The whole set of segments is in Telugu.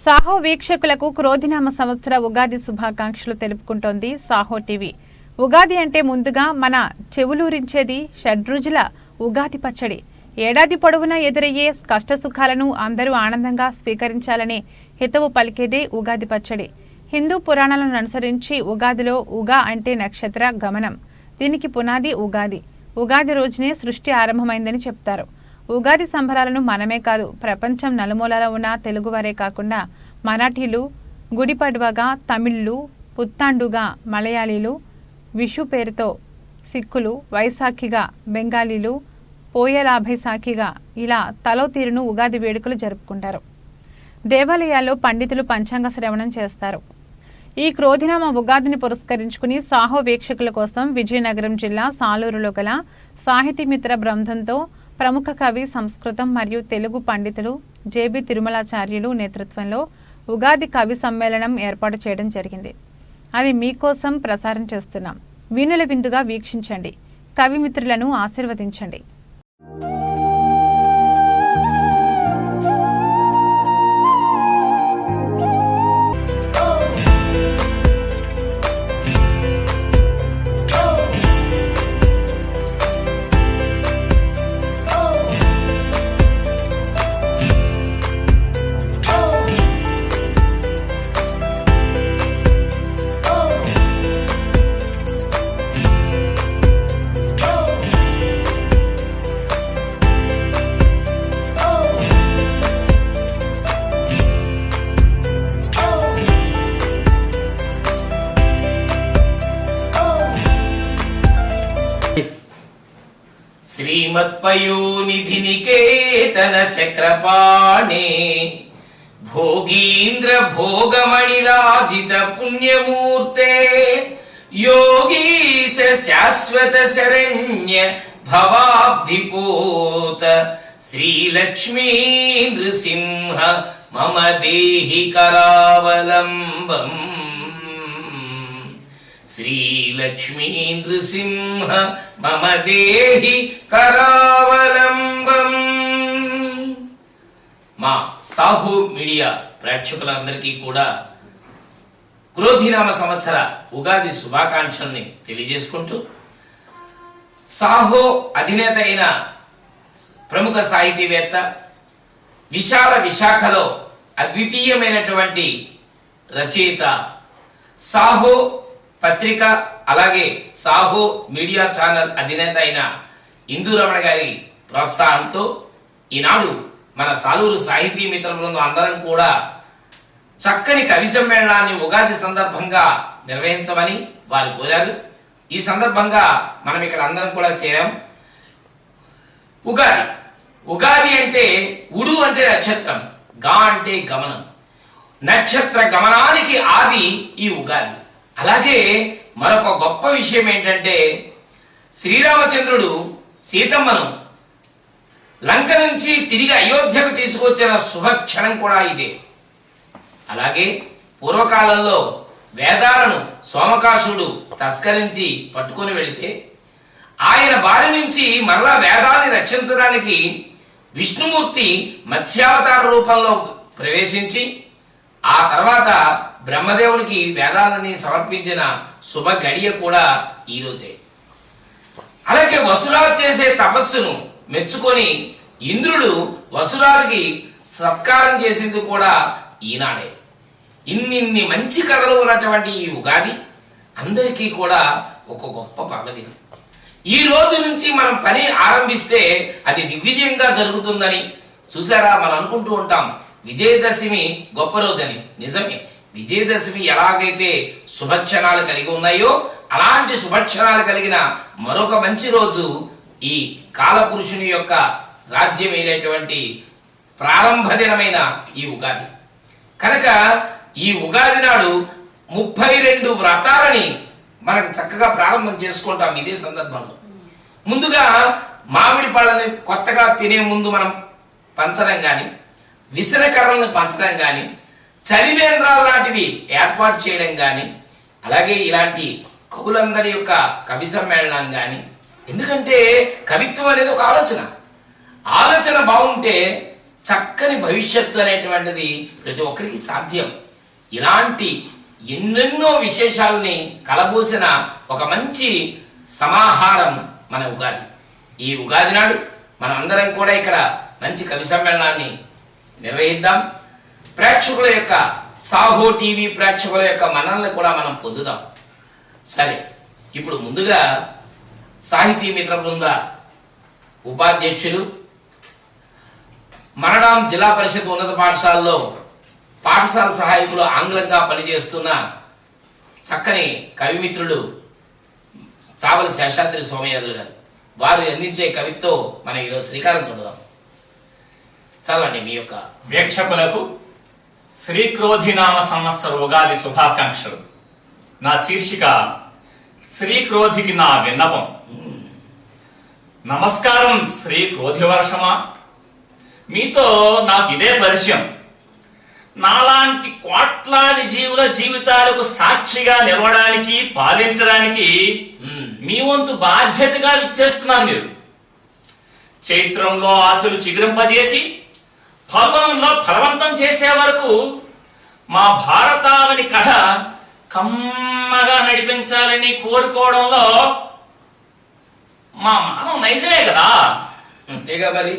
సాహో వీక్షకులకు క్రోధినామ సంవత్సర ఉగాది శుభాకాంక్షలు తెలుపుకుంటోంది సాహో టీవీ. ఉగాది అంటే ముందుగా మన చెవులూరించేది షడ్రుచుల ఉగాది పచ్చడి. ఏడాది పొడవునా ఎదురయ్యే కష్టసుఖాలను అందరూ ఆనందంగా స్వీకరించాలనే హితవు పలికేదే ఉగాది పచ్చడి. హిందూ పురాణాలను అనుసరించి ఉగాదిలో ఉగా అంటే నక్షత్ర గమనం. దీనికి పునాది ఉగాది. ఉగాది రోజునే సృష్టి ఆరంభమైందని చెప్తారు. ఉగాది సంబరాలను మనమే కాదు, ప్రపంచం నలుమూలలా ఉన్న తెలుగువారే కాకుండా మరాఠీలు గుడి పడ్వగా, తమిళ్లు పుత్తాండుగా, మలయాళీలు విషు పేరుతో, సిక్కులు వైశాఖిగా, బెంగాలీలు పోయలా బైసాఖిగా ఇలా తలో తీరును ఉగాది వేడుకలు జరుపుకుంటారు. దేవాలయాల్లో పండితులు పంచాంగ శ్రవణం చేస్తారు. ఈ క్రోధినామ ఉగాదిని పురస్కరించుకుని సాహో వీక్షకుల కోసం విజయనగరం జిల్లా సాలూరులో గల సాహితీ మిత్ర బృందంతో ప్రముఖ కవి, సంస్కృతం మరియు తెలుగు పండితులు జేబీ తిరుమలాచార్యులు నేతృత్వంలో ఉగాది కవి సమ్మేళనం ఏర్పాటు చేయడం జరిగింది. అది మీకోసం ప్రసారం చేస్తున్నాం. వీణుల విందుగా వీక్షించండి, కవి మిత్రులను ఆశీర్వదించండి. శ్రీమత్పయోనిధి నికేతన చక్రపాణే భోగీంద్ర భోగమణిలాజిత పుణ్యమూర్తే యోగీశ శాశ్వత శరణ్య భవాబ్ధిపోత శ్రీలక్ష్మీ నృసింహ మమ దేహి కరావలంబం. శ్రీలక్ష్మీ నృసింహ మమ దేహి కరావలంబం. మా సాహో మీడియా ప్రేక్షకులందరికీ కూడా క్రోధినామ సంవత్సర ఉగాది శుభాకాంక్షల్ని తెలియజేసుకుంటూ, సాహో అధినేత అయిన ప్రముఖ సాహితీవేత్త, విశాఖలో అద్వితీయమైనటువంటి రచయిత, సాహో పత్రిక అలాగే సాహో మీడియా ఛానల్ అధినేత అయిన ఇందు రమణ గారి ప్రోత్సాహంతో ఈనాడు మన సాలూరు సాహితీ మిత్ర బృందం అందరం కూడా చక్కని కవి సమ్మేళనాన్ని ఉగాది సందర్భంగా నిర్వహించమని వారు కోరారు. ఈ సందర్భంగా మనం ఇక్కడ అందరం కూడా చేరాం. ఉగాది అంటే ఉడు అంటే నక్షత్రం, గా అంటే గమనం. నక్షత్ర గమనానికి ఆది ఈ ఉగాది. అలాగే మరొక గొప్ప విషయం ఏంటంటే, శ్రీరామచంద్రుడు సీతమ్మను లంక నుంచి తిరిగి అయోధ్యకు తీసుకొచ్చిన శుభక్షణం కూడా ఇదే. అలాగే పూర్వకాలంలో వేదాలను సోమకాసుడు తస్కరించి పట్టుకొని వెళితే ఆయన బారి నుంచి మరలా వేదాన్ని రక్షించడానికి విష్ణుమూర్తి మత్స్యావతార రూపంలో ప్రవేశించి ఆ తర్వాత బ్రహ్మదేవుడికి వేదాలని సమర్పించిన శుభ గడియ కూడా ఈ రోజే. అలాగే వసురాజు చేసే తపస్సును మెచ్చుకొని ఇంద్రుడు వసురాజుకి సత్కారం చేసింది కూడా ఈనాడే. ఇన్నిన్ని మంచి కథలు ఉన్నటువంటి ఈ ఉగాది అందరికీ కూడా ఒక గొప్ప పర్వదినం. ఈ రోజు నుంచి మనం పని ఆరంభిస్తే అది దిగ్విజయంగా జరుగుతుందని చూసారా. మనం అనుకుంటూ ఉంటాం విజయదశమి గొప్ప రోజని. నిజమే, విజయదశమి ఎలాగైతే శుభక్షణాలు కలిగి ఉన్నాయో అలాంటి శుభక్షణాలు కలిగిన మరొక మంచి రోజు ఈ కాలపురుషుని యొక్క రాజ్యం అయినటువంటి ప్రారంభ దినమైన ఈ ఉగాది. కనుక ఈ ఉగాది నాడు 32 వ్రతాలని మనం చక్కగా ప్రారంభం చేసుకుంటాం. ఇదే సందర్భంలో ముందుగా మామిడి పళ్ళని కొత్తగా తినే ముందు మనం పంచడం కానీ, విసనకర్రలను పంచడం కానీ, చలివేంద్రాలు లాంటివి ఏర్పాటు చేయడం కానీ, అలాగే ఇలాంటి కవులందరి యొక్క కవి సమ్మేళనం కానీ. ఎందుకంటే కవిత్వం అనేది ఒక ఆలోచన బాగుంటే చక్కని భవిష్యత్తు అనేటువంటిది ప్రతి ఒక్కరికి సాధ్యం. ఇలాంటి ఎన్నెన్నో విశేషాలని కలబోసిన ఒక మంచి సమాహారం మన ఉగాది. ఈ ఉగాది నాడు మనం అందరం కూడా ఇక్కడ మంచి కవి సమ్మేళనాన్ని నిర్వహిద్దాం. ప్రేక్షకుల యొక్క సాహో టీవీ ప్రేక్షకుల యొక్క మనల్ని కూడా మనం పొందుదాం. సరే, ఇప్పుడు ముందుగా సాహితీ మిత్ర బృంద ఉపాధ్యక్షులు, మరణం జిల్లా పరిషత్ ఉన్నత పాఠశాలలో పాఠశాల సహాయకులు ఆంగ్లంగా పనిచేస్తున్న చక్కని కవిమిత్రులు చావలి శేషాద్రి సోమయాజులు గారు, వారు అందించే కవితో మనం ఈరోజు శ్రీకారం చుడదాం. చదవండి మీ యొక్క. వీక్షకులకు శ్రీక్రోధినామ సంవత్సర ఉగాది శుభాకాంక్షలు. నా శీర్షిక శ్రీక్రోధికి నా విన్నపం. నమస్కారం శ్రీ క్రోధి వర్షమా, మీతో నాకు ఇదే పరిచయం. నాలాంటి కోట్లాది జీవుల జీవితాలకు సాక్షిగా నిలవడానికి, పాలించడానికి మీ వంతు బాధ్యతగా ఇచ్చేస్తున్నారు మీరు. చైత్రంలో ఆశలు చిగురింపజేసి ఫల్గుణంలో ఫలవంతం చేసే వరకు మా భారతావని కథ కమ్మగా నడిపించాలని కోరుకోవడంలో మా మానవ నైజమే కదా. అంతేగా మరి.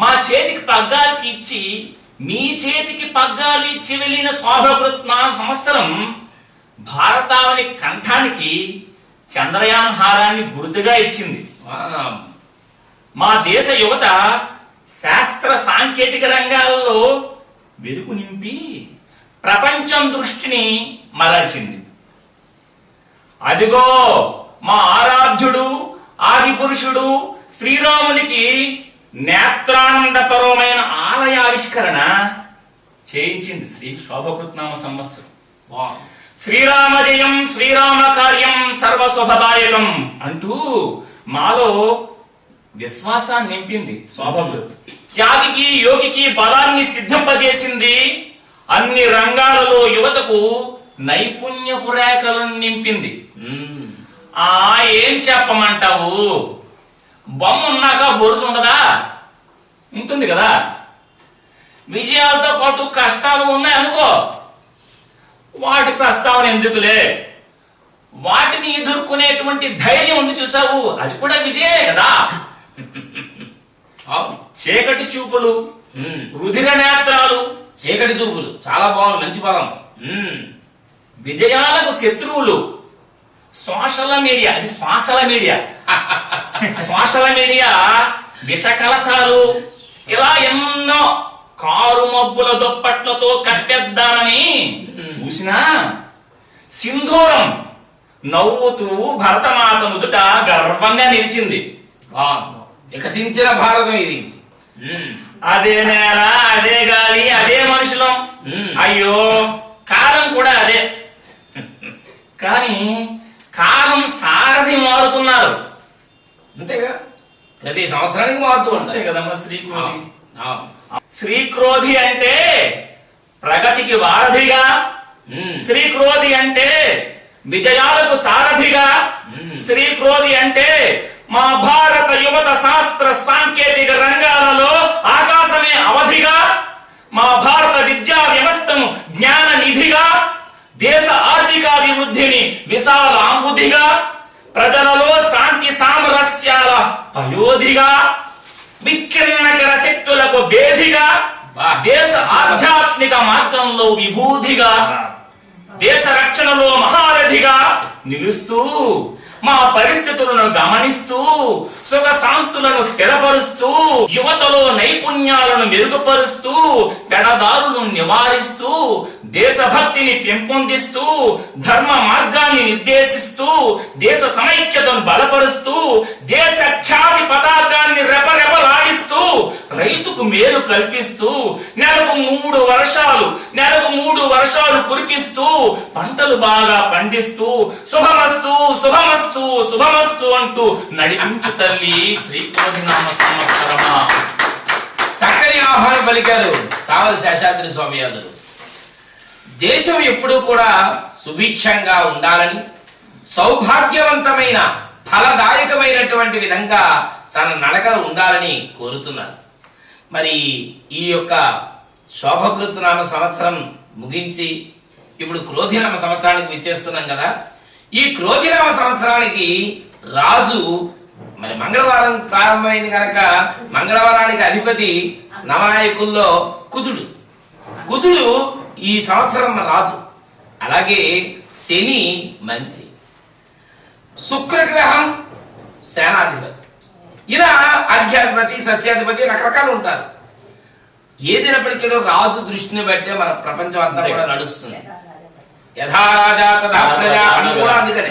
మా చేతికి పగ్గాలకి ఇచ్చి మీ చేతికి పగ్గాలు ఇచ్చి వెళ్ళిన శోభకృత్నా సంవత్సరం భారతావని కంఠానికి చంద్రయాన్ హారాన్ని గుర్తుగా ఇచ్చింది. మా దేశ యువత శాస్త్ర సాంకేతిక రంగాల్లో వెలుగు నింపి ప్రపంచం దృష్టిని మరల్చింది. అదిగో మా ఆరాధ్యుడు, ఆది పురుషుడు శ్రీరామునికి నేత్రానందపరమైన ఆలయ ఆవిష్కరణ చేయించింది శ్రీ శోభకృత్నామ సంవత్సరం. శ్రీరామ జయం, శ్రీరామ కార్యం సర్వశుభదాయకం అంటూ మాలో విశ్వాసాన్ని నింపింది శోభకృత్. త్యాగికి యోగికి బలాన్ని సిద్ధింపజేసింది. అన్ని రంగాలలో యువతకు నైపుణ్యపు రేఖలను నింపింది. ఏం చెప్పమంటావు? బొమ్మ ఉన్నాక బొరుసు ఉండదా? ఉంటుంది కదా. విజయాలతో పాటు కష్టాలు ఉన్నాయి అనుకో, వాటి ప్రస్తావన ఎందుకులే. వాటిని ఎదుర్కొనేటువంటి ధైర్యం ఉంది చూసావు, అది కూడా విజయమే కదా. చీకటి చూపులు, రుధిర నేత్రాలు. చీకటి చూపులు చాలా బాగుంది, మంచి పదం. విజయాలకు శత్రువులు సోషల్ మీడియా. అది శ్వాసల మీడియా. సోషల్ మీడియా విష కలసాలు, ఇలా ఎన్నో కారు మబ్బుల దుప్పట్లతో కట్టేద్దామని చూసినా సింధూరం నవ్వుతూ భరతమాత నుదుట గర్వంగా నిలిచింది. వికసించిన భారతం ఇది. అదే నేల, అదే గాలి, అదే మనుషులం. అయ్యో కాలం కూడా అదే. కానీ కాలం సారథి మారుతున్నారు. అంతేగా, ప్రతి సంవత్సరానికి మారుతూ ఉంటాయి కదమ్మా శ్రీక్రోధి. శ్రీక్రోధి అంటే ప్రగతికి వారధిగా, శ్రీక్రోధి అంటే విజయాలకు సారథిగా, శ్రీక్రోధి అంటే మా భారత యువత శాస్త్ర సాంకేతిక రంగాలలో ఆకాశమే అవధిగా, మా భారత విద్యా వ్యవస్థను జ్ఞాన నిధిగా, దేశ ఆర్థికాభివృద్ధిని విశాల ఆంబుధిగా, ప్రజలలో శాంతి సామరస్యాల పయోధిగా, విచ్ఛిన్నకర శక్తులకు భేదిగా, దేశ ఆధ్యాత్మిక మార్గంలో విభూతిగా, దేశ రక్షణలో మహారథిగా నిలుస్తూ, మా పరిస్థితులను గమనిస్తూ సుఖ శాంతులను స్థిరపరుస్తూ, యువతలో నైపుణ్యాలను మెరుగుపరుస్తూ, పెడదారులను నివారిస్తూ, దేశభక్తిని పెంపొందిస్తూ, ధర్మ మార్గాన్ని నిర్దేశిస్తూ, దేశ సమైక్యతను బలపరుస్తూ, దేశ ఖ్యాతి పతాకాన్ని రెపరెపలాడిస్తూ, రైతుకు మేలు కల్పిస్తూ, నెలకు 3 వర్షాలు కురిపిస్తూ, పంటలు బాగా పండిస్తూ, శుభమస్తు శుభమస్తు శుభమస్తు అంటూ నడిపించు తల్లి శ్రీక్రోధినామ సంవత్సరమా. చక్కని ఆహ్వానం పలికారు చావలి శేషాద్రి స్వామియాదులు. దేశం ఎప్పుడూ కూడా సుభిక్షంగా ఉండాలని, సౌభాగ్యవంతమైన ఫలదాయకమైనటువంటి విధంగా తన నడక ఉండాలని కోరుతున్నారు. మరి ఈ యొక్క శోభకృతనామ సంవత్సరం ముగించి ఇప్పుడు క్రోధినామ సంవత్సరానికి విచ్చేస్తున్నాం కదా. ఈ క్రోధినామ సంవత్సరానికి రాజు మరి మంగళవారం ప్రారంభమైంది కనుక మంగళవారానికి అధిపతి నవనాయకుల్లో కుజుడు ఈ సంవత్సరం రాజు. అలాగే శని మంత్రి, శుక్రగ్రహం సేనాధిపతి, ఇలా అర్ఘ్యాధిపతి సస్యాధిపతి రకరకాలు ఉంటారు. ఏదైనప్పటికీ రాజు దృష్టిని బట్టే మన ప్రపంచం అంతా కూడా నడుస్తుంది. యథారాజా తదా ప్రజా అని కూడా అందుకని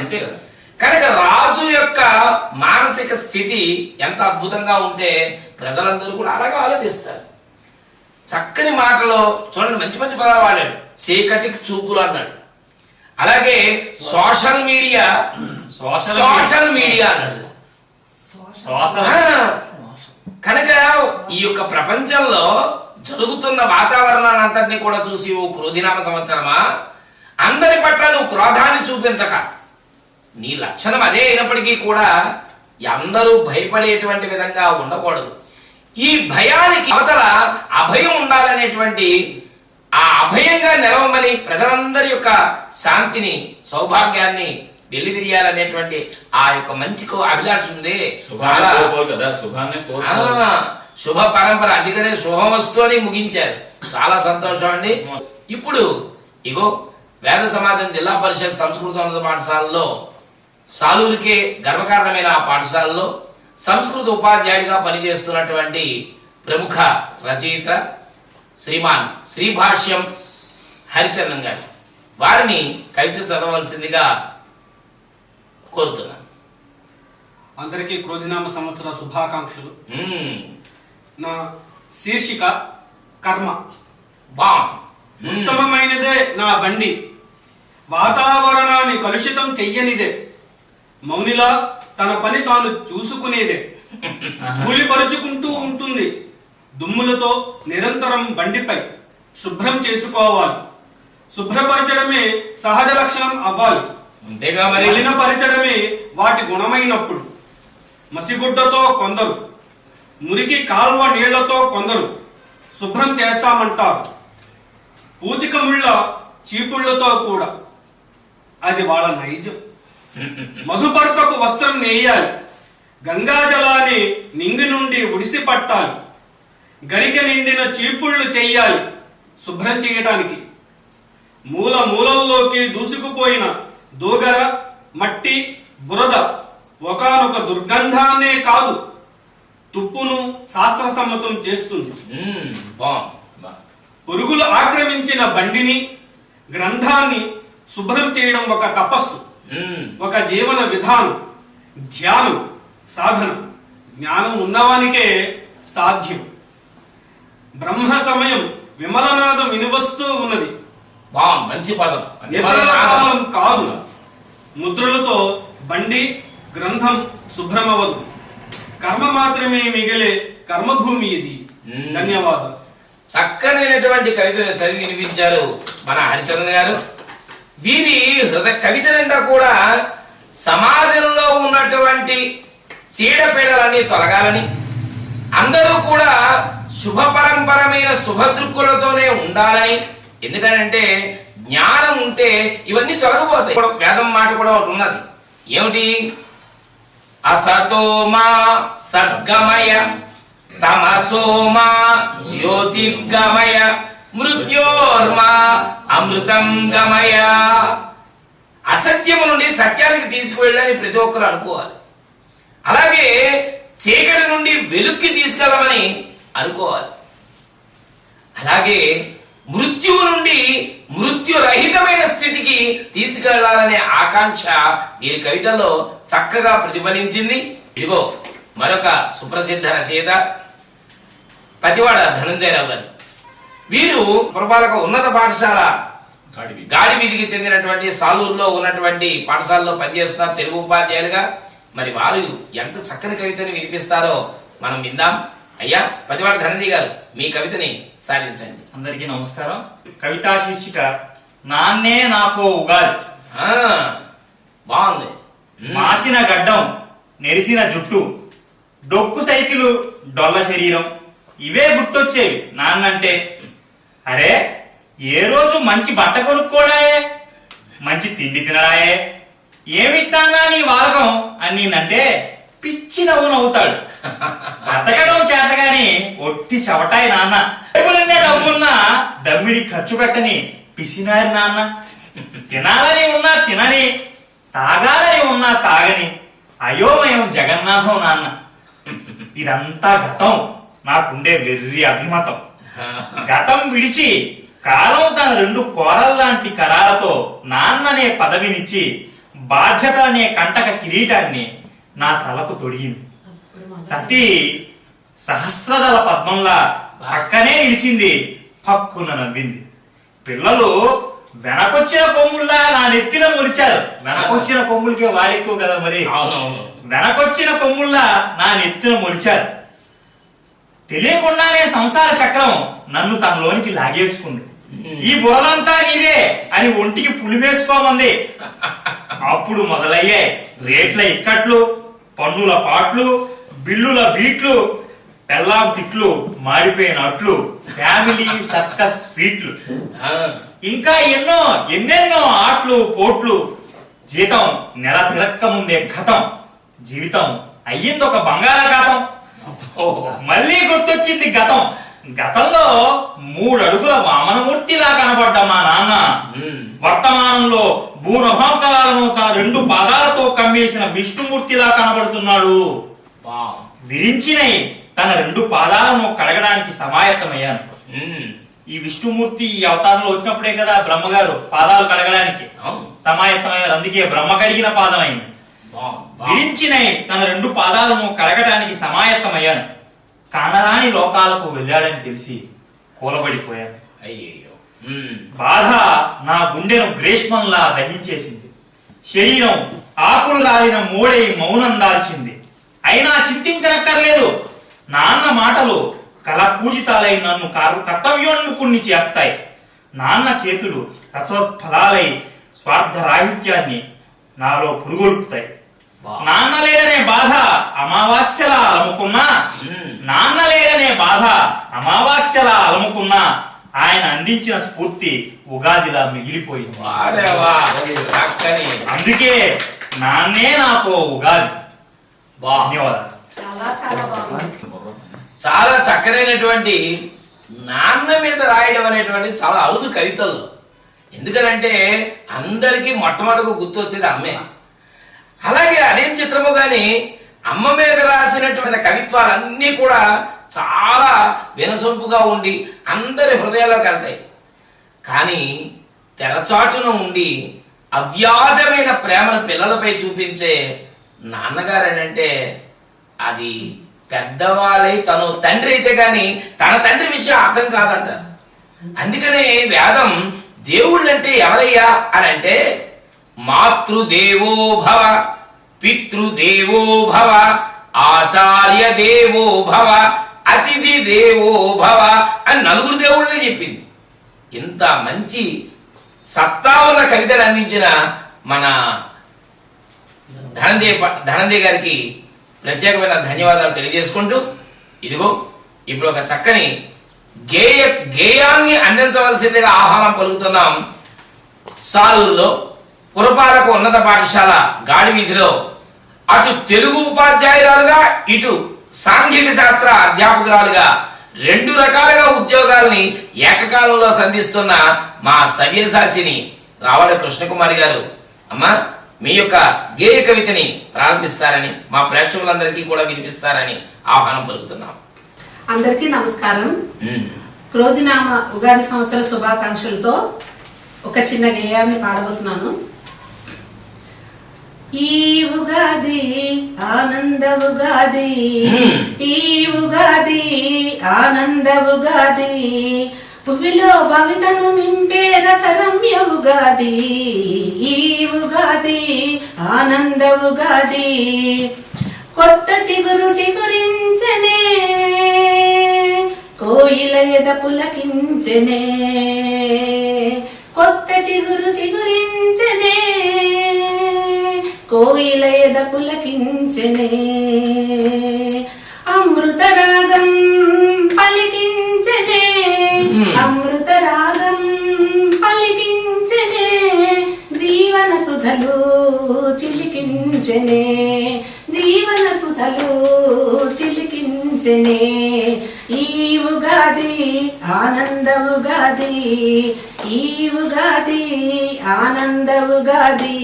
కనుక రాజు యొక్క మానసిక స్థితి ఎంత అద్భుతంగా ఉంటే ప్రజలందరూ కూడా అలాగే ఆలోచిస్తారు. చక్కని మాటలో చూడండి, మంచి మంచి పదాలు వాడాడు. చీకటికి చూపులు అన్నాడు. అలాగే సోషల్ మీడియా అన్నాడు. కనుక ఈ యొక్క ప్రపంచంలో జరుగుతున్న వాతావరణాన్ని అంతటినీ కూడా చూసి ఓ క్రోధినామ సంవత్సరమా, అందరి పట్ల నువ్వు క్రోధాన్ని చూపించక, నీ లక్షణం అదే అయినప్పటికీ కూడా అందరూ భయపడేటువంటి విధంగా ఉండకూడదు. ఈ భయానికి అవతల అభయం ఉండాలనేటువంటి ఆ అభయంగా నిలవమని ప్రజలందరి యొక్క శాంతిని సౌభాగ్యాన్ని వెలివిరియాలనేటువంటి ఆ యొక్క మంచికు అభిలాష ఉంది. శుభ పరంపర, అందుకనే శుభమస్తు అని ముగించారు. చాలా సంతోషం అండి. ఇప్పుడు ఇగో వేద సమాజం జిల్లా పరిషత్ సంస్కృతోన్నత పాఠశాలలో సాలూరుకే గర్వకారణమైన ఆ పాఠశాలలో సంస్కృత ఉపాధ్యాయుడిగా పనిచేస్తున్నటువంటి ప్రముఖ రచయిత శ్రీమాన్ శ్రీభాష్యం హరిచందన్ గారు, వారిని కవిత చదవలసిందిగా కోరుతున్నాను. అందరికీ క్రోధినామ సంవత్సర శుభాకాంక్షలు. నా శీర్షిక కర్మ. ఉత్తమమైనదే నా బండి, వాతావరణాన్ని కలుషితం చెయ్యనిదే, మౌనిలా తన పని తాను చూసుకునేదే, ధూళిపరుచుకుంటూ ఉంటుంది దుమ్ములతో నిరంతరం బండిపై శుభ్రం చేసుకోవాలి. శుభ్రపరచడమే సహజ లక్షణం అవ్వాలి. మలినపరచడమే వాటి గుణమైనప్పుడు మసిగుడ్డతో కొందరు, మురికి కాల్వ నీళ్లతో కొందరు శుభ్రం చేస్తామంటారు. పూతిక ముళ్ళ చీపుళ్లతో కూడా, అది వాళ్ళ నైజం. మధుపర్కపు వస్త్రం నేయాలి, గంగాజలాన్ని నింగి నుండి ఉడిసి పట్టాలి, గరిక నిండిన చీపుళ్లు చెయ్యాలి శుభ్రం చేయటానికి. మూల మూలల్లోకి దూసుకుపోయిన దూగర, మట్టి, బురద ఒకానొక దుర్గంధాన్నే కాదు, తుప్పును శాస్త్రసమ్మతం చేస్తుంది. పురుగులు ఆక్రమించిన బండిని, గ్రంథాన్ని శుభ్రం చేయడం ఒక తపస్సు, ఒక జీవన విధానం, ధ్యానం, సాధన. జ్ఞానం ఉన్నవానికే సాధ్యం. బ్రహ్మ సమయం విమలనాదం వినివస్తూ ఉన్నది. మంచి పదం. కాలం కాదు. ముద్రలతో బండి, గ్రంథం శుభ్రమవదు. కర్మ మాత్రమే మిగిలే కర్మభూమి ఇది. ధన్యవాదాలు. చక్కనైనటువంటి కవితలు చదివి వినిపించారు మన హరిచంద్ర గారు. వీరి హృదయ కవిత నిండా కూడా సమాజంలో ఉన్నటువంటి చీడపీడలన్నీ తొలగాలని, అందరూ కూడా శుభ పరంపరమైన శుభదృక్కులతోనే ఉండాలని. ఎందుకంటే జ్ఞానం ఉంటే ఇవన్నీ తొలగిపోతాయి. వేదం మాట కూడా ఒకటి ఉన్నది. ఏమిటి? అసతోమా సద్గమయ, తమసోమా జ్యోతిర్గమయ, మృత్యోర్మా అమృతం గమయ. అసత్యము నుండి సత్యానికి తీసుకువెళ్ళని ప్రతి ఒక్కరు అనుకోవాలి. అలాగే చీకటి నుండి వెలుక్కి తీసుకెళ్ళమని అనుకోవాలి. అలాగే మృత్యువు నుండి మృత్యురహితమైన స్థితికి తీసుకెళ్లాలనే ఆకాంక్ష వీరి కవితల్లో చక్కగా ప్రతిఫలించింది. ఇదిగో మరొక సుప్రసిద్ధ రచయిత పతివాడ ధనంజయరావు గారు. వీరు పురపాలక ఉన్నత పాఠశాల గాడి వీధికి చెందినటువంటి సాలూరులో ఉన్నటువంటి పాఠశాలలో పనిచేస్తున్నారు తెలుగు ఉపాధ్యాయులుగా. మరి వారు ఎంత చక్కని కవితని వినిపిస్తారో మనం విందాం. అయ్యా పతివాడ ధనంజయ్ గారు, మీ కవితని సాధించండి. అందరికీ నమస్కారం. కవితా శీర్షిక నాన్నే నాకో ఉగాది. బాగుంది. మాసిన గడ్డం, నెరిసిన జుట్టు, డొక్కు సైకిలు, డొల్ల శరీరం, ఇవే గుర్తొచ్చేవి నాన్నంటే. అరే, ఏ రోజు మంచి బట్ట కొనుక్కోడాయే, మంచి తిండి తినడాయే, ఏమిట్టానా నీ వాలకం అని నేనంటే పిచ్చి నవ్వు నవ్వుతాడు. బ్రతకడం చేతగాని ఒట్టి చవటాయి నాన్న. టేబులనే నవ్వున్నా దమ్మిడి ఖర్చు పెట్టని పిసినారి నాన్న. తినాలని ఉన్నా తినని, తాగాలని ఉన్నా తాగని అయోమయం జగన్నాథం నాన్న. ఇదంతా గతం, నాకుండే వెర్రి అభిమతం. గతం విడిచి కాలం తన రెండు కోరల్లాంటి కరాలతో నాన్ననే పదవినిచ్చి బాధ్యత అనే కంటక కిరీటాన్ని నా తలకు తొడిగింది. సతీ సహస్రదళ పద్మంలా పక్కనే నిలిచింది, పక్కున నవ్వింది. పిల్లలు వెనకొచ్చిన కొమ్ముల్లా నా నెత్తిన మొలిచారు. వెనకొచ్చిన కొమ్ములకే వాడెక్కువ కదా మరి. వెనకొచ్చిన కొమ్ముల్లా నా నెత్తిన మొలిచారు. తెలియకుండానే సంసార చక్రం నన్ను తనలోనికి లాగేసుకుంది. ఈ బురదంతా నీదే అని ఒంటికి పులిమేసుకోమంది. అప్పుడు మొదలయ్యాయి రేట్ల ఇక్కట్లు, పన్నుల పాట్లు, బిల్లుల బీట్లు, పెళ్ళాం తిట్లు, మాడిపోయిన అట్లు, ఫ్యామిలీ సర్కస్ ఫీట్లు, ఇంకా ఎన్నెన్నో ఆట్లు పోట్లు. జీతం నెల తిరక్క ముందే గతం, జీవితం అయ్యిందొక బంగాళాఖాతం. మళ్ళీ గుర్తొచ్చింది గతం. గతంలో 3 అడుగుల వామనమూర్తిలా కనబడ్డ మా నాన్న వర్తమానంలో భూనభాంతరాలను తన 2 పాదాలతో కమ్మేసిన విష్ణుమూర్తిలా కనబడుతున్నాడు. విరించినై తన 2 పాదాలను కడగడానికి సమాయత్తమయ్యాను. ఈ విష్ణుమూర్తి ఈ అవతారంలో వచ్చినప్పుడే కదా బ్రహ్మగారు పాదాలు కడగడానికి సమాయత్తమయ్యారు. అందుకే బ్రహ్మ కడిగిన పాదం అయింది. విరించినై తన 2 పాదాలను కడగడానికి సమాయత్తమయ్యాను. కానరాని లోకాలకు వెళ్ళాడని తెలిసి కూలబడిపోయాను. అయ్యో, బాధ నా గుండెను గ్రీష్మంలా దహించేసింది. శరీరం ఆకులు రాలిన మోడై మౌనం దాల్చింది. అయినా చింతించనక్కర్లేదు, నాన్న మాటలు కళాపూజితాలై నన్ను కర్తవ్యోన్ముఖుణ్ణి చేస్తాయి. నాన్న చేతులు రసోత్ఫలాలై స్వార్థరాహిత్యాన్ని నాలో పురుగొల్పుతాయి. నాన్న లేడనే బాధ అమావాస్యలా అలముకున్నా, నాన్న లేడనే బాధ అమావాస్యలా అలముకున్నా ఆయన అందించిన స్ఫూర్తి ఉగాదిలా మిగిలిపోయింది. అందుకే నాన్నే నాకు ఉగాది. ధన్యవాదాలు. చాలా చక్కనైనటువంటి నాన్న మీద రాయడం అనేటువంటి చాలా అరుదు కవితల్లో. ఎందుకనంటే అందరికీ మొట్టమొదటిగా గుర్తొచ్చేది అమ్మే. అలాగే అదేం చిత్రము గాని అమ్మ మీద రాసినటువంటి కవిత్వాలన్నీ కూడా చాలా వినసొంపుగా ఉండి అందరి హృదయాల్లోకి వెళ్తాయి. కానీ తెరచాటున ఉండి అవ్యాజమైన ప్రేమను పిల్లలపై చూపించే నాన్నగారు అంటే అది పెద్దవాళ్ళై తను తండ్రి అయితే గాని తన తండ్రి విషయం అర్థం కాదంట. అందుకనే వేదం దేవుళ్ళంటే ఎవరయ్యా అని అంటే మాతృదేవో భవ, పితృదేవో భవ, ఆచార్య దేవో భవ, అతిథి దేవో భవ అని 4 దేవుళ్ళని చెప్పింది. ఇంత మంచి సత్తా ఉన్న కవితను అందించిన మన ధనంజయ్ గారికి ప్రత్యేకమైన ధన్యవాదాలు తెలియజేసుకుంటూ, ఇదిగో ఇప్పుడు ఒక చక్కని గేయాన్ని అందించవలసిందిగా ఆహ్వానం పలుకుతున్నాం. సాలూరులో పురపాలక ఉన్నత పాఠశాల గాడి వీధిలో అటు తెలుగు ఉపాధ్యాయురాలుగా ఇటు సాంఘిక శాస్త్ర అధ్యాపకురాలుగా 2 రకాలుగా ఉద్యోగాల్ని ఏకకాలంలో సంధిస్తున్న మా సవ్యసాచిని రావడ కృష్ణకుమారి గారు, అమ్మా మీ యొక్క గేయ కవితని ప్రారంభిస్తారని మా ప్రేక్షకులందరికీ కూడా వినిపిస్తారని ఆహ్వానం పలుకుతున్నాం. అందరికీ నమస్కారం. క్రోధినామ ఉగాది సంవత్సర శుభాకాంక్షలతో ఒక చిన్న గేయాన్ని పాడబోతున్నాను. ఈ ఉగాది ఆనంద ఉగాది, ఈ ఉగాది ఆనంద ఉగాది, పువ్విలో భవితను నింపే రసరమ్య ఉగాది, ఈ ఉగాది ఆనంద ఉగాది. కొత్త చిగురు చిగురించనే, కోయిల ఎద పులకించనే, కొత్త చిగురు చిగురించనే, కోయిల ఎద పులకించనే. అమృతరాగం పలి తిలకించెనే జీవన సుధలు చిలికించెనే ఈ ఉగాది ఆనంద ఉగాది ఈ ఉగాది ఆనంద ఉగాది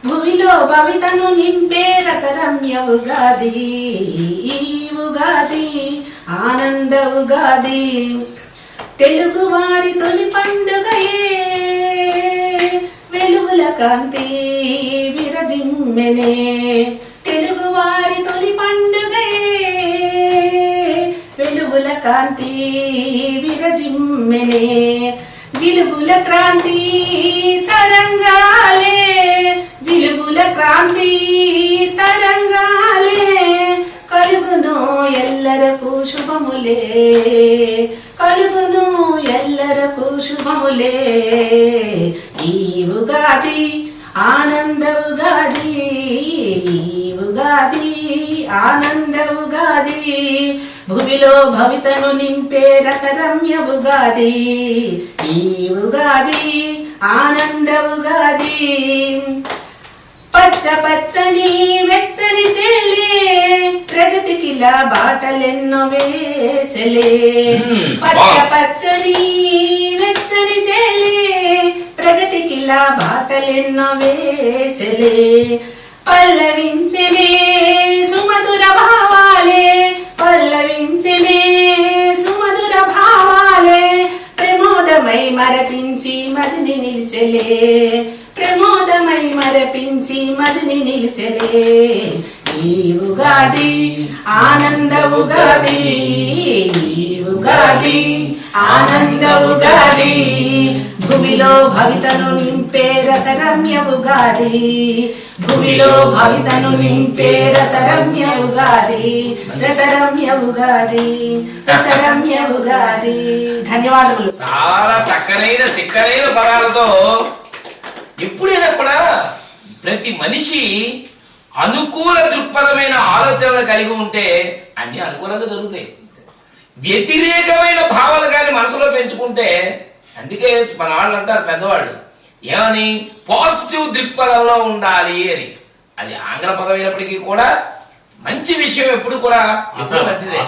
భూమిలో భవితను నింపే రసరమ్య ఉగాది ఈ ఉగాది ఆనంద ఉగాది తెలుగు వారి తొలి పండుగయే వెలుగుల కాంతి విరజిమ్మెనే తెలుగు వారి తొలి పండుగయే వెలుగుల కాంతి విరజిమ్మెనే జిలుగుల క్రాంతి తరంగాలే జిలుగుల క్రాంతి తరంగాలే కలుగును ఎల్లరకు శుభములే కలుగును ఎల్లరకు శుభములే ఈ ఉగాది ఆనంద ఉగాది ఈ ఉగాది ఆనంద ఉగాది భూమిలో భవితను నింపే రసరమ్య ఉగాది ఈ ఉగాది ఆనంద ఉగాది పచ్చ పచ్చని వెచ్చని చేలే ప్రగతికిలా బాటలెన్నో వేసలే పచ్చ పచ్చని వెచ్చని చేలే ప్రగతికిలా బాటలెన్నో వేసలే పల్లవించలే సుమధుర భావాలే పల్లవించలే సుమధుర భావాలే ప్రమోదమై మరపించి మదిని నిలిచలే ప్రమోదమై మరపించి మదిని నిలిచలే ఈ ఉగాది ఆనంద ఉగాది ఈ ఉగాది ఆనంద ఉగాది భూమిలో భవితను నింపే రసరమ్య ఉగాది భూమిలో భవితను నింపే రసరమ్య ఉగాది రసరమ్య ఉగాది రసరమ్య ఉగాది ధన్యవాదములు. చాలా చక్కనైన చిక్కనైన పదాలతో ఎప్పుడైనా కూడా ప్రతి మనిషి అనుకూల దృక్పథమైన ఆలోచనలు కలిగి ఉంటే అన్ని అనుకూలంగా జరుగుతాయి. వ్యతిరేకమైన భావాలు కానీ మనసులో పెంచుకుంటే, అందుకే మన వాళ్ళు అంటారు పెద్దవాళ్ళు ఏమని, పాజిటివ్ దృక్పథంలో ఉండాలి అని. అది ఆంగ్ల పదం అయినప్పటికీ కూడా మంచి విషయం ఎప్పుడు కూడా మంచిదే.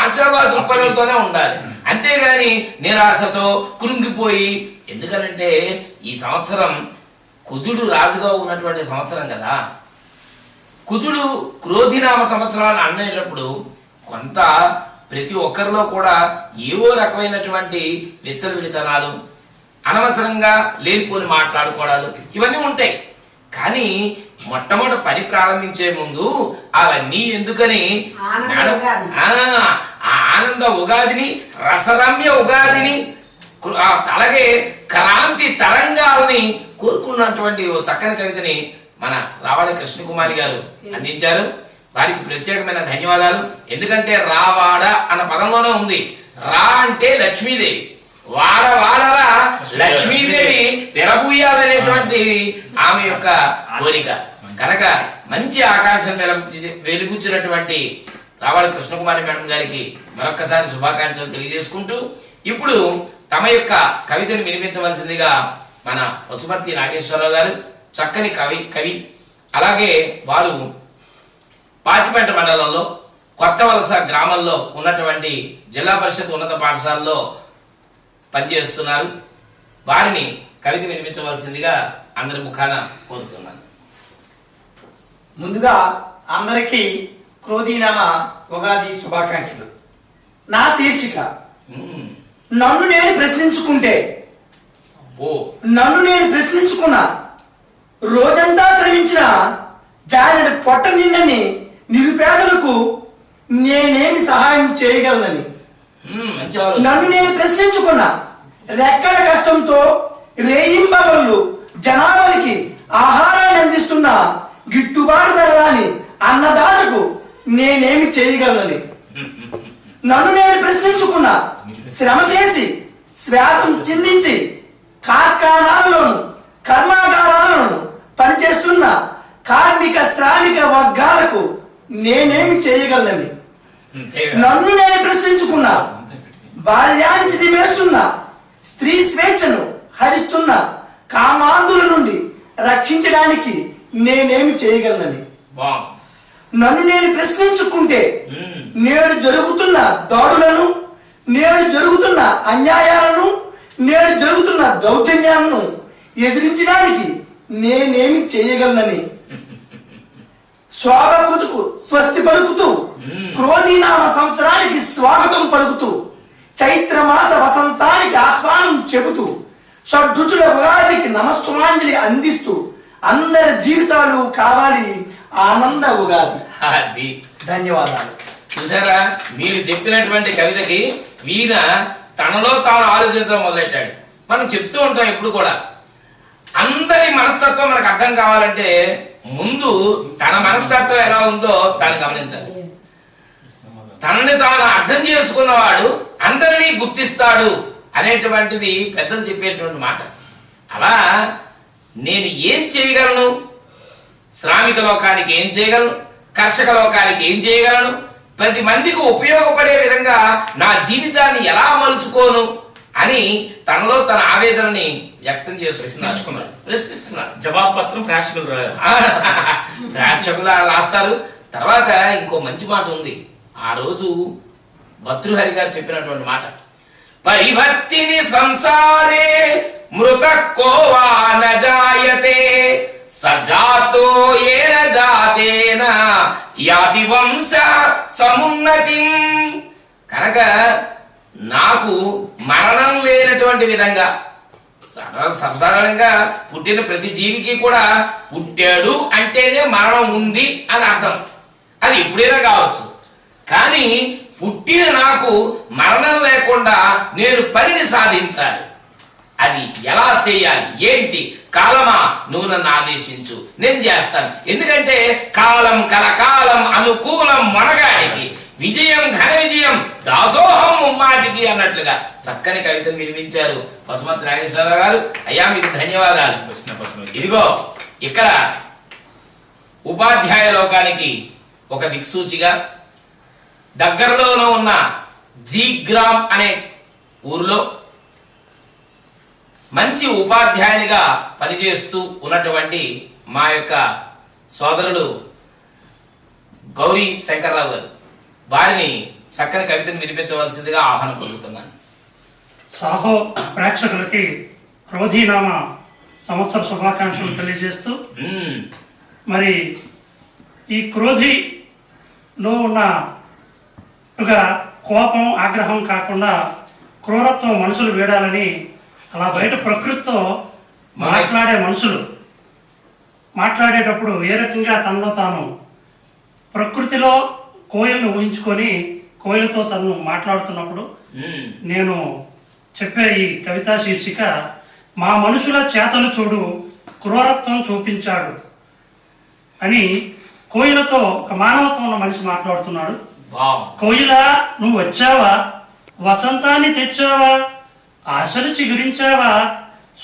ఆశావాద దృక్పథంతోనే ఉండాలి, అంతేగాని నిరాశతో కృంగిపోయి. ఎందుకనంటే ఈ సంవత్సరం కుజుడు రాజుగా ఉన్నటువంటి సంవత్సరం కదా. కుజుడు క్రోధినామ సంవత్సరాలు అనేటప్పుడు కొంత ప్రతి ఒక్కరిలో కూడా ఏవో రకమైనటువంటి విచ్చలవిడితనాలు, అనవసరంగా లేనిపోని మాట్లాడుకోవడాలు ఇవన్నీ ఉంటాయి. కానీ మొట్టమొదటి పని ప్రారంభించే ముందు అవన్నీ ఎందుకని ఆ ఆనంద ఉగాదిని, రసరమ్య ఉగాదిని, అలాగే క్రాంతి తరంగాలని కోరుకున్నటువంటి ఓ చక్కని కవితని మన రావాడ కృష్ణకుమారి గారు అందించారు. వారికి ప్రత్యేకమైన ధన్యవాదాలు. ఎందుకంటే రావాడ అన్న పదంలోనే ఉంది. రా అంటే లక్ష్మీదేవి, వాడ వాడరా లక్ష్మీదేవి విరబూయాలనేటువంటి ఆమె యొక్క కోరిక కనుక మంచి ఆకాంక్షలు వెలుగుచ్చినటువంటి రావాడ కృష్ణకుమారి మేడం గారికి మరొక్కసారి శుభాకాంక్షలు తెలియజేసుకుంటూ, ఇప్పుడు తమ యొక్క కవితను వినిపించవలసిందిగా మన వసుమర్తి నాగేశ్వరరావు గారు, చక్కని కవి. అలాగే వారు పాచిపెంట మండలంలో కొత్త వలస గ్రామంలో ఉన్నటువంటి జిల్లా పరిషత్ ఉన్నత పాఠశాలలో పనిచేస్తున్నారు. వారిని కవిత వినిపించవలసిందిగా అందరి ముఖాన కోరుతున్నాను. ముందుగా అందరికీ క్రోధీనామ ఉగాది శుభాకాంక్షలు. నా శీర్షిక నన్ను నేను ప్రశ్నించుకుంటే. నన్ను నేను ప్రశ్నించుకున్నా, రోజంతా శ్రమించిన జానడి పొట్ట నిండని నిరుపేదలకు నేనేమి సహాయం చేయగలనని. నన్ను నేను ప్రశ్నించుకున్నా, రెక్కల కష్టంతో రేయింబవళ్ళు జనాభాకి ఆహారాన్ని అందిస్తున్న గిట్టుబాటు ధర రాని అన్నదాతకు నేనేమి చేయగలనని. నన్ను నేను ప్రశ్నించుకున్నా, శ్రమ చేసి శ్వాసం చిందించి కార్ఖానాలలోను కర్మాగారాలను పనిచేస్తున్న కార్మిక శ్రామిక వర్గాలకు నేనేమి చేయగలనని. నన్ను నేను ప్రశ్నించుకున్నా, బాల్యాన్ని చిదిమేస్తున్న స్త్రీ స్వేచ్ఛను హరిస్తున్న కామాంధుల నుండి రక్షించడానికి నేనేమి చేయగలనని. బాగుంది. నన్ను నేను ప్రశ్నించుకుంటే మ్మ్. నేడు జరుగుతున్న దాడులను, నేడు జరుగుతున్న అన్యాయాలను, నేడు జరుగుతున్న దౌర్జన్యాలను ఎదిరించడానికి నేనేమి చేయగలనని స్వాగతుకు స్వస్తి పలుకుతూ, క్రోధీనామ సంవత్సరానికి స్వాగతం పలుకుతూ, చైత్రమాస వసంతానికి ఆహ్వానం చెబుతూ, షడ్రుచుల ఉగాదికి నమస్సుమాంజలి అందిస్తూ అందరి జీవితాలు కావాలి ఆనంద ఉగాది. అది ధన్యవాదాలు. చూసారా, మీరు చెప్పినటువంటి కవితకి వీణ తనలో తాను ఆలోచించడం మొదలెట్టాడు. మనం చెప్తూ ఉంటాం ఎప్పుడు కూడా, అందరి మనస్తత్వం మనకు అర్థం కావాలంటే ముందు తన మనస్తత్వం ఎలా ఉందో తాను గమనించాలి. తనని తాను అర్థం చేసుకున్నవాడు అందరినీ గుర్తిస్తాడు అనేటువంటిది పెద్దలు చెప్పేటువంటి మాట. అలా నేను ఏం చేయగలను, శ్రామిక లోకానికి ఏం చేయగలను, కర్షక లోకానికి ఏం చేయగలను, 10 మందికి ఉపయోగపడే విధంగా నా జీవితాన్ని ఎలా మలుచుకోను అని తనలో తన ఆవేదనని వ్యక్తం చేస్తున్నాడు, ప్రశ్నిస్తున్నాడు. జవాబు పత్రం ప్రేక్షకులు ప్రేక్షకులు రాస్తారు. తర్వాత ఇంకో మంచి మాట ఉంది. ఆ రోజు భర్తృహరి గారు చెప్పినటువంటి మాట, పరివర్తిని సంసారే మృత కోవా నజాయతే సజాతో ఏన జాతేన యాతి వంశ సమున్నతి. కనుక నాకు మరణం లేనటువంటి విధంగా, సాధారణంగా పుట్టిన ప్రతి జీవికి కూడా పుట్టాడు అంటేనే మరణం ఉంది అని అర్థం. అది ఎప్పుడైనా కావచ్చు. కానీ పుట్టిన నాకు మరణం లేకుండా నేను పనిని సాధించాలి. అది ఎలా చేయాలి, ఏంటి? కాలమా, నువ్వు నన్ను ఆదేశించు, నేను చేస్తాను. ఎందుకంటే కాలం కలకాలం అనుకూలం మనగాడికి, విజయం ఘన విజయం దాసోహం ముమ్మాటికి అన్నట్లుగా చక్కని కవితను నిర్మించారు పశుమతి నాగేశ్వరరావు గారు. అయ్యా మీకు ధన్యవాదాలు. ఇదిగో ఇక్కడ ఉపాధ్యాయ లోకానికి ఒక దిక్సూచిగా దగ్గరలోనూ ఉన్న జీగ్రామ్ అనే ఊరిలో మంచి ఉపాధ్యాయునిగా పనిచేస్తూ ఉన్నటువంటి మా యొక్క సోదరుడు గౌరీ శంకర్రావు గారు, వారిని చక్కని కవితను వినిపించవలసిందిగా ఆహ్వానం పొందుతున్నాను. సాహో ప్రేక్షకులకి క్రోధీనామ సంవత్సర శుభాకాంక్షలు తెలియజేస్తూ, మరి ఈ క్రోధిలో ఉన్నట్టుగా కోపం ఆగ్రహం కాకుండా క్రూరత్వం మనుషులు వీడాలని అలా బయట ప్రకృతితో మాట్లాడే మనుషులు మాట్లాడేటప్పుడు ఏ రకంగా తనలో తాను ప్రకృతిలో కోయిలను ఊహించుకొని కోయిలతో తను మాట్లాడుతున్నప్పుడు నేను చెప్పే ఈ కవితా శీర్షిక మా మనుషుల చేతలు చూడు క్రూరత్వం చూపించాడు అని కోయిలతో ఒక మానవత్వం ఉన్న మనిషి మాట్లాడుతున్నాడు. కోయిల, నువ్వు వచ్చావా, వసంతాన్ని తెచ్చావా, ఆశలు చిగురించావా,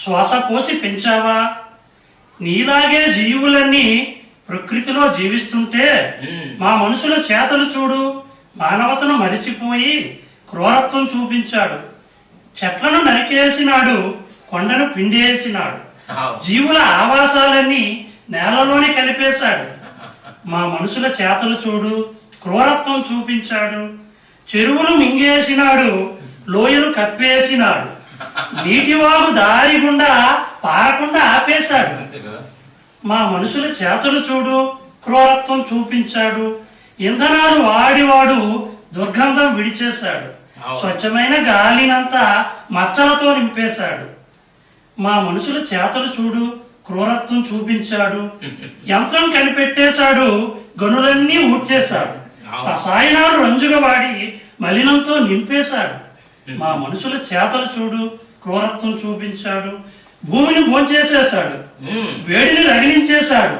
శ్వాస పోసి పెంచావా, నీలాగే జీవులన్నీ ప్రకృతిలో జీవిస్తుంటే మా మనుషుల చేతలు చూడు మానవతను మరిచిపోయి క్రూరత్వం చూపించాడు. చెట్లను నరికేసినాడు, కొండను పిండేసినాడు, జీవుల ఆవాసాలన్నీ నేలలోనే కలిపేశాడు. మా మనుషుల చేతలు చూడు క్రూరత్వం చూపించాడు. చెరువులు మింగేసినాడు, లోయలు కప్పేసినాడు, నీటివాగు దారి గుండా పారకుండా ఆపేశాడు. మా మనుషుల చేతలు చూడు క్రూరత్వం చూపించాడు. ఇంధనాలు వాడివాడు దుర్గంధం విడిచేశాడు. స్వచ్ఛమైన గాలినంతా మచ్చలతో నింపేశాడు. మా మనుషుల చేతలు చూడు క్రూరత్వం చూపించాడు. యంత్రం కనిపెట్టేశాడు, గనులన్నీ ఊడ్చేశాడు. రసాయనాలు రంజుగా వాడి మలినంతో నింపేశాడు. మా మనుషుల చేతలు చూడు క్రూరత్వం చూపించాడు. భూమిని భోంచేసేశాడు, వేడిని రగిలించేశాడు.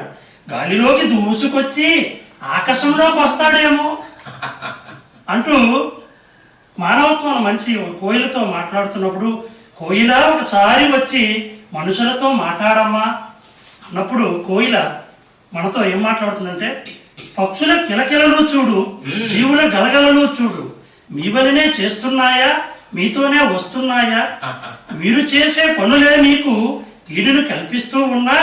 గాలిలోకి దూసుకొచ్చి ఆకాశంలోకి వస్తాడేమో అంటూ మానవత్వం మనిషి కోయిలతో మాట్లాడుతున్నప్పుడు, కోయిల ఒకసారి వచ్చి మనుషులతో మాట్లాడమ్మా అన్నప్పుడు కోయిల మనతో ఏం మాట్లాడుతుందంటే, పక్షుల కిలకిలలు చూడు, జీవుల గలగలలు చూడు, మీ వలనే చేస్తున్నాయా, మీతోనే వస్తున్నాయా, మీరు చేసే పనులే మీకు కీడును కల్పిస్తూ ఉన్నా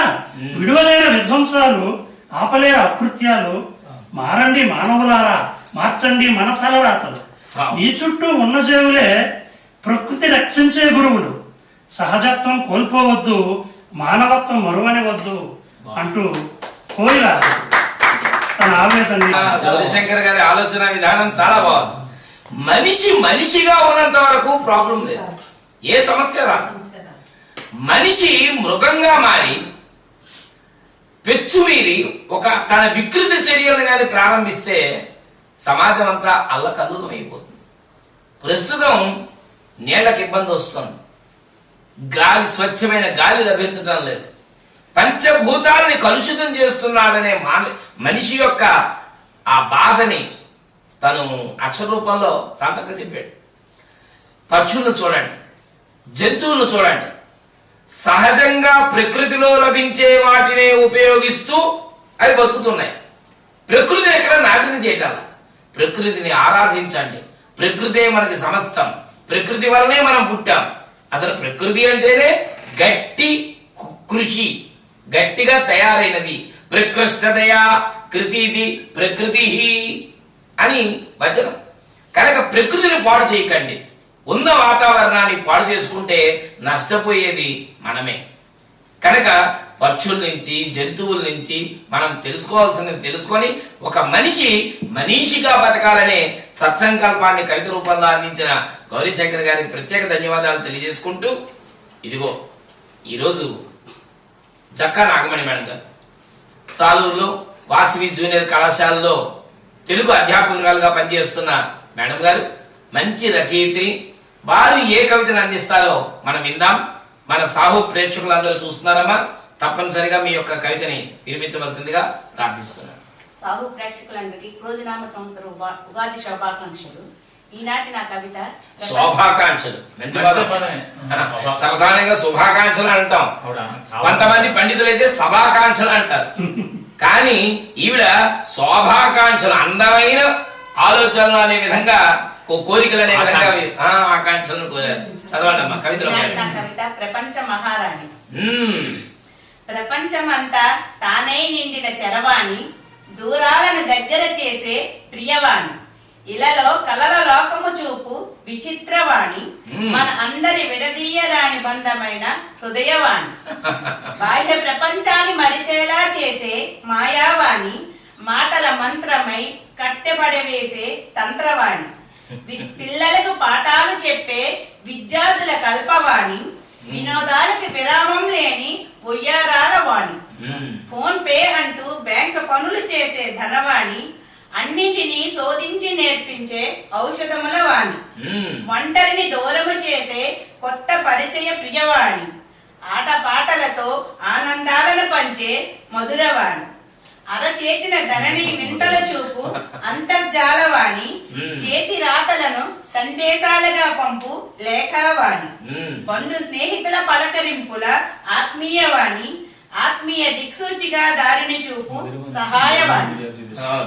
విడువలేని విధ్వంసాలు, ఆపలేని అకృత్యాలు, మారండి మానవులారా, మార్చండి మన తలరాతలు. నీ చుట్టూ ఉన్న జీవులే ప్రకృతి రక్షించే గురువులు. సహజత్వం కోల్పోవద్దు, మానవత్వం మరువనివద్దు అంటూ కోయిల తన ఆవేదన. గౌరీశంకర్ గారి ఆలోచన విధానం చాలా బాగుంది. మనిషిగా ఉన్నంత వరకు ప్రాబ్లం లేదు, ఏ సమస్య రాదు. మనిషి మృగంగా మారి పెచ్చుమీరి ఒక తన వికృత చర్యలు కానీ ప్రారంభిస్తే సమాజం అంతా అల్లకల్లోలం అయిపోతుంది. ప్రస్తుతం నీళ్లకు ఇబ్బంది వస్తుంది, గాలి స్వచ్ఛమైన గాలి లభించడం లేదు, పంచభూతాలని కలుషితం చేస్తున్నాడనే మనిషి యొక్క ఆ బాధని తను అక్షరూపంలో సార్థకంగా చెప్పాడు. పక్షులను చూడండి, జంతువులను చూడండి, సహజంగా ప్రకృతిలో లభించే వాటినే ఉపయోగిస్తూ అవి బతుకుతున్నాయి. ప్రకృతిని ఎక్కడ నాశనం చేయటం. ప్రకృతిని ఆరాధించండి, ప్రకృతే మనకి సమస్తం, ప్రకృతి వల్లనే మనం పుట్టాం. అసలు ప్రకృతి అంటేనే గట్టి కృషి, గట్టిగా తయారైనది. ప్రకృష్టతయా కృతిది ప్రకృతి అని వచనం. కనుక ప్రకృతిని పాడు చేయకండి. ఉన్న వాతావరణాన్ని పాడు చేసుకుంటే నష్టపోయేది మనమే. కనుక పక్షుల నుంచి, జంతువుల నుంచి మనం తెలుసుకోవాల్సింది తెలుసుకొని ఒక మనిషిగా బతకాలనే సత్సంకల్పాన్ని కవిత రూపంలో అందించిన గౌరీశంకర్ గారికి ప్రత్యేక ధన్యవాదాలు తెలియజేసుకుంటూ, ఇదిగో ఈరోజు జక్కా నాగమణి మేడం గారు సాలూరులో వాసవి జూనియర్ కళాశాలలో తెలుగు అధ్యాపకురాలుగా పనిచేస్తున్న మేడం గారు మంచి రచయిత్రి. వారు ఏ కవితను అందిస్తారో మనం విందాం. మన సాహు ప్రేక్షకులందరూ చూస్తున్నారమ్మా, తప్పనిసరిగా మీ యొక్క కవితని వినిపించవలసిందిగా ప్రార్థిస్తున్నాను. సాహు ప్రేక్షకులందరికీ క్రోధినామ సంవత్సరం ఉగాది శుభాకాంక్షలు. ఈనాటి నా కవిత శోభాకాంక్షలు. మంచి పదం. సర్వసాధారణంగా శుభాకాంక్షలు అంటాం, కొంతమంది పండితులైతే సభాకాంక్షలు అంటారు. కానీ ఈవిడ శోభాకాంక్షలు, అందమైన ఆలోచనలు అనే విధంగా, కోరికలు అనే విధంగా ఆకాంక్షలను కోరారు. చదవండి అమ్మా కవితలో. నా కవిత ప్రపంచ మహారాణి. ప్రపంచమంతా తానై నిండిన చరవాణి, దూరాలను దగ్గర చేసే ప్రియవాణి, ఇలలో కలల లోకము చూపు విచిత్రవాణి, మన అందరి విడదీయరాని బంధమైన హృదయవాణి, బాహ్య ప్రపంచాన్ని మరిచేలా చేసే మాయావాణి, మాటల మంత్రమై కట్టెపడవేసే తంత్రవాణి, పిల్లలకు పాఠాలు చెప్పే విద్యార్థుల కల్పవాణి, వినోదాలకి విరామం లేని ఒయ్యారాల వాణి, ఫోన్ పే అంటూ బ్యాంక్ పనులు చేసే ధనవాణి, అన్నింటినీ శోధించి నేర్పించే ఔషధముల వాణి, ఒంటరిని దూరము చేసే కొత్త పరిచయ ప్రియవాణి, ఆటపాటలతో ఆనందాలను పంచే మధురవాణి, అరచేతిన ధరణి వింతల చూపు అంతర్జాలవాణి, చేతి రాతలను సందేశాలుగా పంపు లేఖావాణి, బంధు స్నేహితుల పలకరింపుల ఆత్మీయవాణి, ఆత్మీయ దిక్సూచిగా దారిని చూపు సహాయవాణి,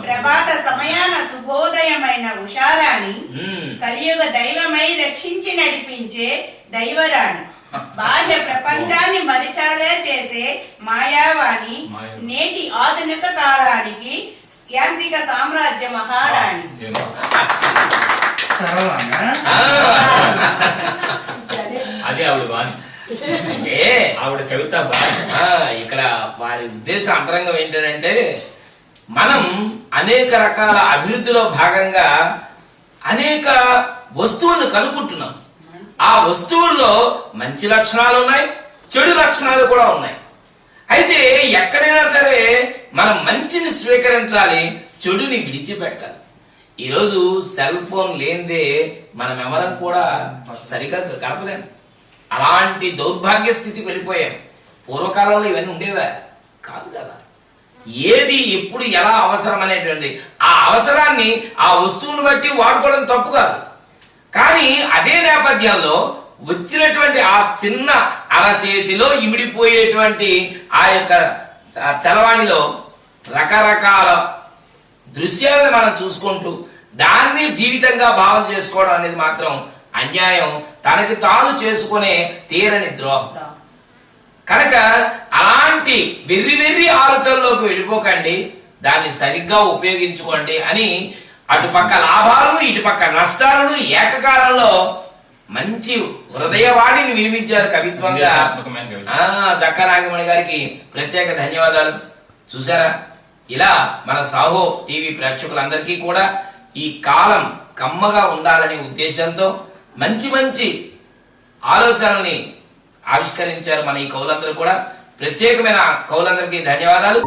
ప్రభాత సమయాన శుభోదయమైన ఉషారాణి, కలియుగ దైవమై రక్షించి నడిపించే దైవరాణి, బాహ్య ప్రపంచాన్ని మరిచాలే చేసే మాయావాణి, నేటి ఆధునిక కాలానికి యాంత్రిక సామ్రాజ్య మహారాణి. అదే ఆవిడ వాణి, అంటే ఆవిడ కవిత. ఇక్కడ వారి ఉద్దేశం అంతరంగం ఏంటంటే, మనం అనేక రకాల అభివృద్ధిలో భాగంగా అనేక వస్తువులను కనుక్కుంటున్నాం. ఆ వస్తువుల్లో మంచి లక్షణాలు ఉన్నాయి, చెడు లక్షణాలు కూడా ఉన్నాయి. అయితే ఎక్కడైనా సరే మనం మంచిని స్వీకరించాలి, చెడుని విడిచిపెట్టాలి. ఈరోజు సెల్ ఫోన్ లేనిదే మనం ఎవరం కూడా సరిగా గడపలేము. అలాంటి దౌర్భాగ్య స్థితికి వెళ్ళిపోయాం. పూర్వకాలంలో ఇవన్నీ ఉండేవా? కాదు కదా. ఏది ఎప్పుడు ఎలా అవసరం అనేటువంటి ఆ అవసరాన్ని ఆ వస్తువుని బట్టి వాడుకోవడం తప్పు కాదు. కానీ అదే నేపథ్యంలో వచ్చినటువంటి ఆ చిన్న అరచేతిలో ఇమిడిపోయేటువంటి ఆ యొక్క చలవాణిలో రకరకాల దృశ్యాలను మనం చూసుకుంటూ దాన్ని జీవితంగా భావన చేసుకోవడం అనేది మాత్రం అన్యాయం, తనకి తాను చేసుకునే తీరని ద్రోహం. కనుక అలాంటి వెర్రి ఆలోచనలోకి వెళ్ళిపోకండి, దాన్ని సరిగ్గా ఉపయోగించుకోండి అని అటుపక్క లాభాలను ఇటుపక్క నష్టాలను ఏకకాలంలో మంచి హృదయవాణిని వినిపించారు కవిత్వంగా. దక్క నాగమణి గారికి ప్రత్యేక ధన్యవాదాలు. చూసారా, ఇలా మన సాహో టీవీ ప్రేక్షకులందరికీ కూడా ఈ కాలం కమ్మగా ఉండాలనే ఉద్దేశంతో మంచి మంచి ఆలోచనల్ని ఆవిష్కరించారు మన ఈ కవులందరూ కూడా. ప్రత్యేకమైన కవులందరికీ ధన్యవాదాలు.